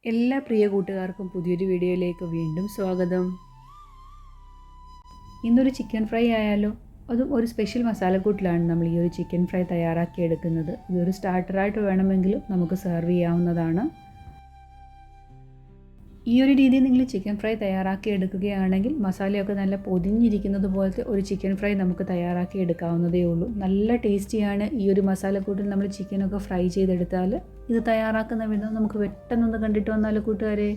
എല്ലാ പ്രിയ കൂട്ടുകാർക്കും പുതിയൊരു വീഡിയോയിലേക്ക് വീണ്ടും സ്വാഗതം. ഇന്നൊരു ചിക്കൻ ഫ്രൈ ആയാലോ? അതും ഒരു സ്പെഷ്യൽ മസാലക്കൂട്ടിലാണ് നമ്മൾ ഈ ഒരു ചിക്കൻ ഫ്രൈ തയ്യാറാക്കി എടുക്കുന്നത്. ഇതൊരു സ്റ്റാർട്ടറായിട്ട് വേണമെങ്കിലും നമുക്ക് സെർവ് ചെയ്യാവുന്നതാണ്. ഈ ഒരു രീതിയിൽ നിങ്ങൾ ചിക്കൻ ഫ്രൈ തയ്യാറാക്കി എടുക്കുകയാണെങ്കിൽ മസാലയൊക്കെ നല്ല പൊതിഞ്ഞിരിക്കുന്നത് പോലത്തെ ഒരു ചിക്കൻ ഫ്രൈ നമുക്ക് തയ്യാറാക്കി എടുക്കാവുന്നതേ ഉള്ളൂ. നല്ല ടേസ്റ്റിയാണ് ഈ ഒരു മസാലക്കൂട്ടിൽ നമ്മൾ ചിക്കനൊക്കെ ഫ്രൈ ചെയ്തെടുത്താൽ. ഇത് തയ്യാറാക്കുന്ന വിധം നമുക്ക് പെട്ടെന്നൊന്ന് കണ്ടിട്ട് വന്നാലോ കൂട്ടുകാരെ.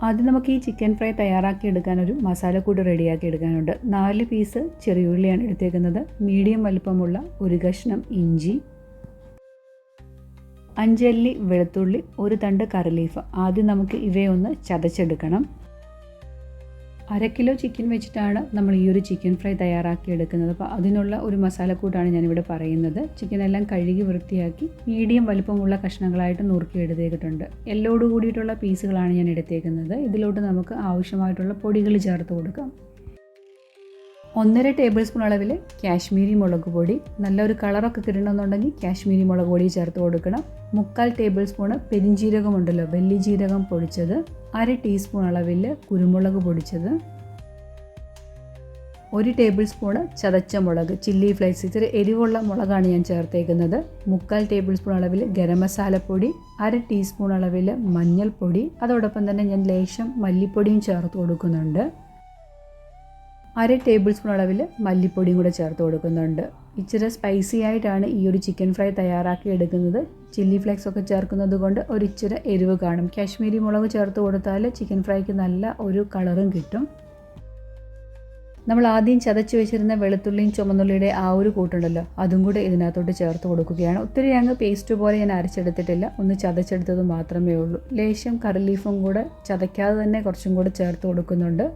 ആദ്യം നമുക്ക് ഈ ചിക്കൻ ഫ്രൈ തയ്യാറാക്കി എടുക്കാൻ ഒരു മസാലക്കൂട്ട് റെഡിയാക്കി എടുക്കാനുണ്ട്. 4 പീസ് ചെറിയുള്ളിയാണ് എടുത്തേക്കുന്നത്. മീഡിയം വലുപ്പമുള്ള ഒരു കഷ്ണം ഇഞ്ചി, 5 അല്ലി വെളുത്തുള്ളി, ഒരു തണ്ട് കറി ലീഫ്. ആദ്യം നമുക്ക് ഇവയൊന്ന് ചതച്ചെടുക്കണം. 1/2 കിലോ ചിക്കൻ വെച്ചിട്ടാണ് നമ്മൾ ഈ ഒരു ചിക്കൻ ഫ്രൈ തയ്യാറാക്കി എടുക്കുന്നത്. അപ്പോൾ അതിനുള്ള ഒരു മസാലക്കൂട്ടാണ് ഞാനിവിടെ പറയുന്നത്. ചിക്കനെല്ലാം കഴുകി വൃത്തിയാക്കി മീഡിയം വലുപ്പമുള്ള കഷ്ണങ്ങളായിട്ട് നുറുക്കി എടുത്തേക്കിട്ടുണ്ട്. എല്ലോട് കൂടിയിട്ടുള്ള പീസുകളാണ് ഞാൻ എടുത്തേക്കുന്നത്. ഇതിലോട്ട് നമുക്ക് ആവശ്യമായിട്ടുള്ള പൊടികൾ ചേർത്ത് കൊടുക്കാം. 1.5 ടേബിൾ സ്പൂൺ അളവിൽ കാശ്മീരി മുളക് പൊടി, നല്ലൊരു കളറൊക്കെ കിട്ടണമെന്നുണ്ടെങ്കിൽ കാശ്മീരി മുളക് പൊടി ചേർത്ത് കൊടുക്കണം. 3/4 ടേബിൾ സ്പൂണ് പെരിഞ്ജീരകമുണ്ടല്ലോ, വലിയ ജീരകം പൊടിച്ചത്, 1/2 ടീസ്പൂൺ അളവിൽ കുരുമുളക് പൊടിച്ചത്, 1 ടേബിൾ സ്പൂണ് ചതച്ച മുളക്, ചില്ലി ഫ്ലേക്സ്, ഇത്തിരി എരിവുള്ള മുളകാണ് ഞാൻ ചേർത്തേക്കുന്നത്. 3/4 ടേബിൾ സ്പൂൺ അളവിൽ ഗരം മസാലപ്പൊടി, 1/2 ടീസ്പൂൺ അളവിൽ മഞ്ഞൾപ്പൊടി, അതോടൊപ്പം തന്നെ ഞാൻ ലേശം മല്ലിപ്പൊടിയും ചേർത്ത് കൊടുക്കുന്നുണ്ട്. 1/2 ടേബിൾ സ്പൂൺ അളവിൽ മല്ലിപ്പൊടിയും കൂടെ ചേർത്ത് കൊടുക്കുന്നുണ്ട്. ഇച്ചിരി സ്പൈസി ആയിട്ടാണ് ഈ ഒരു ചിക്കൻ ഫ്രൈ തയ്യാറാക്കി എടുക്കുന്നത്. ചില്ലി ഫ്ലേക്സ് ഒക്കെ ചേർക്കുന്നത് കൊണ്ട് ഒരു ഇച്ചിരി എരിവ് കാണും. കാശ്മീരി മുളക് ചേർത്ത് കൊടുത്താൽ ചിക്കൻ ഫ്രൈക്ക് നല്ല ഒരു കളറും കിട്ടും. നമ്മൾ ആദ്യം ചതച്ച് വെച്ചിരുന്ന വെളുത്തുള്ളിയും ചുമന്നുള്ളിയുടെ ആ ഒരു കൂട്ടുണ്ടല്ലോ, അതും കൂടെ ഇതിനകത്തോട്ട് ചേർത്ത് കൊടുക്കുകയാണ്. ഒത്തിരി അങ്ങ് പേസ്റ്റ് പോലെ ഞാൻ അരച്ചെടുത്തിട്ടില്ല, ഒന്ന് ചതച്ചെടുത്തത് മാത്രമേ ഉള്ളൂ. ലേശം കറി ലീഫും കൂടെ ചതയ്ക്കാതെ തന്നെ കുറച്ചും കൂടെ ചേർത്ത് കൊടുക്കുന്നുണ്ട്.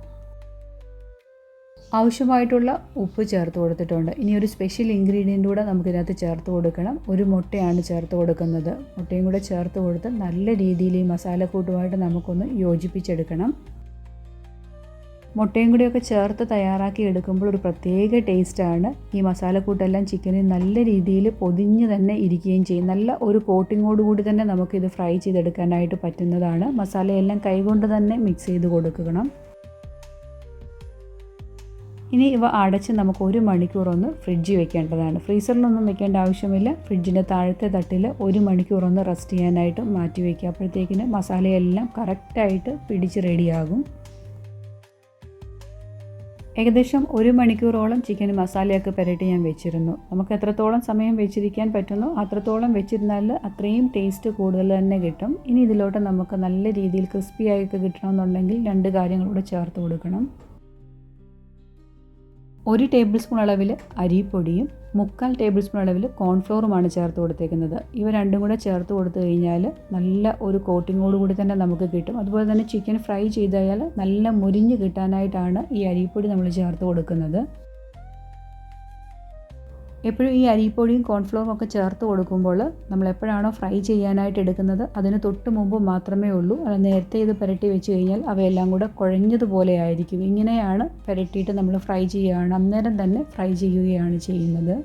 ആവശ്യമായിട്ടുള്ള ഉപ്പ് ചേർത്ത് കൊടുത്തിട്ടുണ്ട്. ഇനി ഒരു സ്പെഷ്യൽ ഇൻഗ്രീഡിയൻ്റ് കൂടെ നമുക്കിതിനകത്ത് ചേർത്ത് കൊടുക്കണം. ഒരു മുട്ടയാണ് ചേർത്ത് കൊടുക്കുന്നത്. മുട്ടയും കൂടെ ചേർത്ത് കൊടുത്ത് നല്ല രീതിയിൽ ഈ മസാലക്കൂട്ടുമായിട്ട് നമുക്കൊന്ന് യോജിപ്പിച്ചെടുക്കണം. മുട്ടയും കൂടിയൊക്കെ ചേർത്ത് തയ്യാറാക്കി എടുക്കുമ്പോൾ ഒരു പ്രത്യേക ടേസ്റ്റാണ്. ഈ മസാലക്കൂട്ടെല്ലാം ചിക്കനിൽ നല്ല രീതിയിൽ പൊതിഞ്ഞ് തന്നെ ഇരിക്കുകയും ചെയ്യും. നല്ല ഒരു കോട്ടിങ്ങോട് കൂടി തന്നെ നമുക്കിത് ഫ്രൈ ചെയ്തെടുക്കാനായിട്ട് പറ്റുന്നതാണ്. മസാലയെല്ലാം കൈകൊണ്ട് തന്നെ മിക്സ് ചെയ്ത് കൊടുക്കണം. ഇനി ഇവ അടച്ച് നമുക്ക് 1 മണിക്കൂർ ഒന്ന് ഫ്രിഡ്ജിൽ വെക്കേണ്ടതാണ്. ഫ്രീസറിലൊന്നും വെക്കേണ്ട ആവശ്യമില്ല. ഫ്രിഡ്ജിൻ്റെ താഴത്തെ തട്ടിൽ 1 മണിക്കൂർ ഒന്ന് റെസ്റ്റ് ചെയ്യാനായിട്ട് മാറ്റി വയ്ക്കുക. അപ്പോഴത്തേക്കിന് മസാലയെല്ലാം കറക്റ്റായിട്ട് പിടിച്ച് റെഡിയാകും. ഏകദേശം 1 മണിക്കൂറോളം ചിക്കൻ മസാലയൊക്കെ പുരട്ടി ഞാൻ വെച്ചിരുന്നു. നമുക്ക് എത്രത്തോളം സമയം വെച്ചിരിക്കാൻ പറ്റുന്നോ അത്രത്തോളം വെച്ചിരുന്നാൽ അത്രയും ടേസ്റ്റ് കൂടുതൽ തന്നെ കിട്ടും. ഇനി ഇതിലോട്ട് നമുക്ക് നല്ല രീതിയിൽ ക്രിസ്പി ആയിട്ട് കിട്ടണമെന്നുണ്ടെങ്കിൽ 2 കാര്യങ്ങളൂടെ ചേർത്ത് കൊടുക്കണം. 1 ടേബിൾ സ്പൂൺ അളവിൽ അരിപ്പൊടിയും 3/4 ടേബിൾ സ്പൂൺ അളവിൽ കോൺഫ്ലോറുമാണ് ചേർത്ത് കൊടുത്തേക്കുന്നത്. ഇവ രണ്ടും കൂടെ ചേർത്ത് കൊടുത്തു കഴിഞ്ഞാൽ നല്ല ഒരു കോട്ടിങ്ങോട് കൂടി തന്നെ നമുക്ക് കിട്ടും. അതുപോലെ തന്നെ ചിക്കൻ ഫ്രൈ ചെയ്താൽ നല്ല മുരിഞ്ഞ് കിട്ടാനായിട്ടാണ് ഈ അരിപ്പൊടി നമ്മൾ ചേർത്ത് കൊടുക്കുന്നത്. എപ്പോഴും ഈ അരിപ്പൊടിയും കോൺഫ്ലോറും ഒക്കെ ചേർത്ത് കൊടുക്കുമ്പോൾ നമ്മൾ എപ്പോഴാണോ ഫ്രൈ ചെയ്യാനായിട്ട് എടുക്കുന്നത് അതിന് തൊട്ട് മുമ്പ് മാത്രമേ ഉള്ളൂ. അത് നേരത്തെ ഇത് പുരട്ടി വെച്ച് കഴിഞ്ഞാൽ അവയെല്ലാം കൂടെ കുഴഞ്ഞതുപോലെ ആയിരിക്കും. ഇങ്ങനെയാണ് പുരട്ടിയിട്ട് നമ്മൾ ഫ്രൈ ചെയ്യുകയാണ്, അന്നേരം തന്നെ ഫ്രൈ ചെയ്യുകയാണ് ചെയ്യുന്നത്.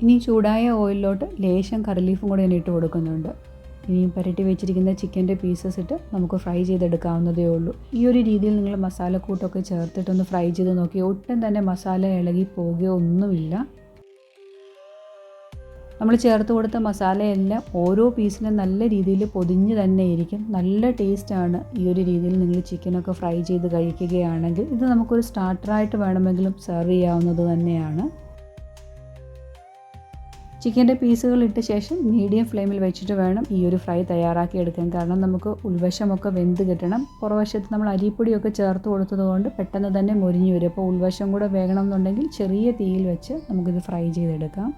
ഇനി ചൂടായ ഓയിലിലോട്ട് ലേശം കറി ലീഫും കൂടെ ഞാൻ ഇട്ട് കൊടുക്കുന്നുണ്ട്. ഇനി പുരട്ടി വെച്ചിരിക്കുന്ന ചിക്കൻ്റെ പീസസ് ഇട്ട് നമുക്ക് ഫ്രൈ ചെയ്തെടുക്കാവുന്നതേ ഉള്ളൂ. ഈ ഒരു രീതിയിൽ നിങ്ങൾ മസാലക്കൂട്ടൊക്കെ ചേർത്തിട്ടൊന്ന് ഫ്രൈ ചെയ്ത് നോക്കി ഒട്ടും തന്നെ മസാല ഇളകി പോകുകയോ ഒന്നുമില്ല. നമ്മൾ ചേർത്ത് കൊടുത്ത മസാലയെല്ലാം ഓരോ പീസിനും നല്ല രീതിയിൽ പൊതിഞ്ഞ് തന്നെ ഇരിക്കും. നല്ല ടേസ്റ്റാണ് ഈ ഒരു രീതിയിൽ നിങ്ങൾ ചിക്കനൊക്കെ ഫ്രൈ ചെയ്ത് കഴിക്കുകയാണെങ്കിൽ. ഇത് നമുക്കൊരു സ്റ്റാർട്ടറായിട്ട് വേണമെങ്കിലും സെർവ് ചെയ്യാവുന്നത് തന്നെയാണ്. ചിക്കൻ്റെ പീസുകൾ ഇട്ട ശേഷം മീഡിയം ഫ്ലെയിമിൽ വെച്ചിട്ട് വേണം ഈ ഒരു ഫ്രൈ തയ്യാറാക്കി എടുക്കാൻ. കാരണം നമുക്ക് ഉൾവശമൊക്കെ വെന്ത് കിട്ടണം. പുറവശത്ത് നമ്മൾ അരിപ്പൊടിയൊക്കെ ചേർത്ത് കൊടുത്തതുകൊണ്ട് പെട്ടെന്ന് തന്നെ മുരിഞ്ഞു വരും. അപ്പോൾ ഉൾവശം കൂടെ വേകണം എന്നുണ്ടെങ്കിൽ ചെറിയ തീയിൽ വെച്ച് നമുക്കിത് ഫ്രൈ ചെയ്തെടുക്കാം.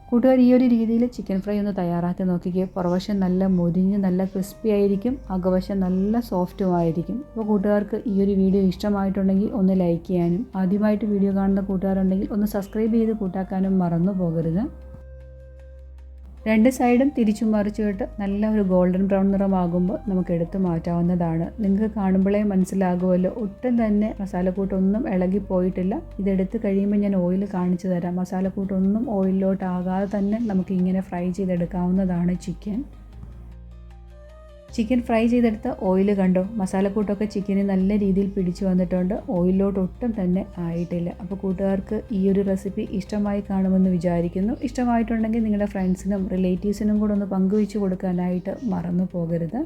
കൂട്ടുകാർ ഈ ഒരു രീതിയിൽ ചിക്കൻ ഫ്രൈ ഒന്ന് തയ്യാറാക്കി നോക്കിക്കുക. പുറവശം നല്ല മുരിഞ്ഞ് നല്ല ക്രിസ്പി ആയിരിക്കും, അകവശം നല്ല സോഫ്റ്റുമായിരിക്കും. അപ്പോൾ കൂട്ടുകാർക്ക് ഈ ഒരു വീഡിയോ ഇഷ്ടമായിട്ടുണ്ടെങ്കിൽ ഒന്ന് ലൈക്ക് ചെയ്യാനും ആദ്യമായിട്ട് വീഡിയോ കാണുന്ന കൂട്ടുകാരുണ്ടെങ്കിൽ ഒന്ന് സബ്സ്ക്രൈബ് ചെയ്ത് കൂട്ടാക്കാനും മറന്നു പോകരുത്. രണ്ട് സൈഡും തിരിച്ചു മറിച്ചിട്ട് നല്ല ഒരു ഗോൾഡൻ ബ്രൗൺ നിറമാകുമ്പോൾ നമുക്ക് എടുത്ത് മാറ്റാവുന്നതാണ്. നിങ്ങൾക്ക് കാണുമ്പോഴേ മനസ്സിലാകുമല്ലോ, ഒട്ടും തന്നെ മസാലക്കൂട്ടൊന്നും ഇളകിപ്പോയിട്ടില്ല. ഇതെടുത്ത് കഴിയുമ്പോൾ ഞാൻ ഓയിൽ കാണിച്ചു തരാം. മസാലക്കൂട്ടൊന്നും ഓയിലിലോട്ടാകാതെ തന്നെ നമുക്ക് ഇങ്ങനെ ഫ്രൈ ചെയ്തെടുക്കാവുന്നതാണ് ചിക്കൻ ഫ്രൈ ചെയ്തെടുത്ത ഓയിൽ കണ്ടോ, മസാലക്കൂട്ടൊക്കെ ചിക്കന് നല്ല രീതിയിൽ പിടിച്ചു വന്നിട്ടുണ്ട്. ഓയിലിലോട്ട് ഒട്ടും തന്നെ ആയിട്ടില്ല. അപ്പോൾ കൂട്ടുകാർക്ക് ഈ ഒരു റെസിപ്പി ഇഷ്ടമായി കാണുമെന്ന് വിചാരിക്കുന്നു. ഇഷ്ടമായിട്ടുണ്ടെങ്കിൽ നിങ്ങളുടെ ഫ്രണ്ട്സിനും റിലേറ്റീവ്സിനും കൂടെ ഒന്ന് പങ്കുവെച്ച് കൊടുക്കാനായിട്ട് മറന്നു പോകരുത്.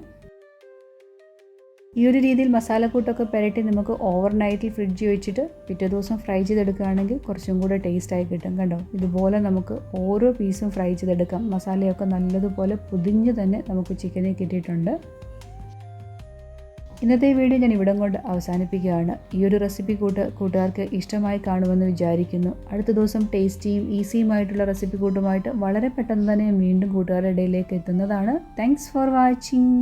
ഈ ഒരു രീതിയിൽ മസാലക്കൂട്ടൊക്കെ പുരട്ടി നമുക്ക് ഓവർനൈറ്റിൽ ഫ്രിഡ്ജിൽ വെച്ചിട്ട് പിറ്റേ ദിവസം ഫ്രൈ ചെയ്തെടുക്കുകയാണെങ്കിൽ കുറച്ചും കൂടെ ടേസ്റ്റായി കിട്ടും. കണ്ടോ, ഇതുപോലെ നമുക്ക് ഓരോ പീസും ഫ്രൈ ചെയ്തെടുക്കാം. മസാലയൊക്കെ നല്ലതുപോലെ പൊതിഞ്ഞ് തന്നെ നമുക്ക് ചിക്കനിൽ കിട്ടിയിട്ടുണ്ട്. ഇന്നത്തെ വീഡിയോ ഞാൻ ഇവിടം കൊണ്ട് അവസാനിപ്പിക്കുകയാണ്. ഈ ഒരു റെസിപ്പി കൂട്ടുകാർക്ക് ഇഷ്ടമായി കാണുമെന്ന് വിചാരിക്കുന്നു. അടുത്ത ദിവസം ടേസ്റ്റിയും ഈസിയുമായിട്ടുള്ള റെസിപ്പി കൂട്ടുമായിട്ട് വളരെ പെട്ടെന്ന് തന്നെ വീണ്ടും കൂട്ടുകാരുടെ ഇടയിലേക്ക് എത്തുന്നതാണ്. Thanks for watching.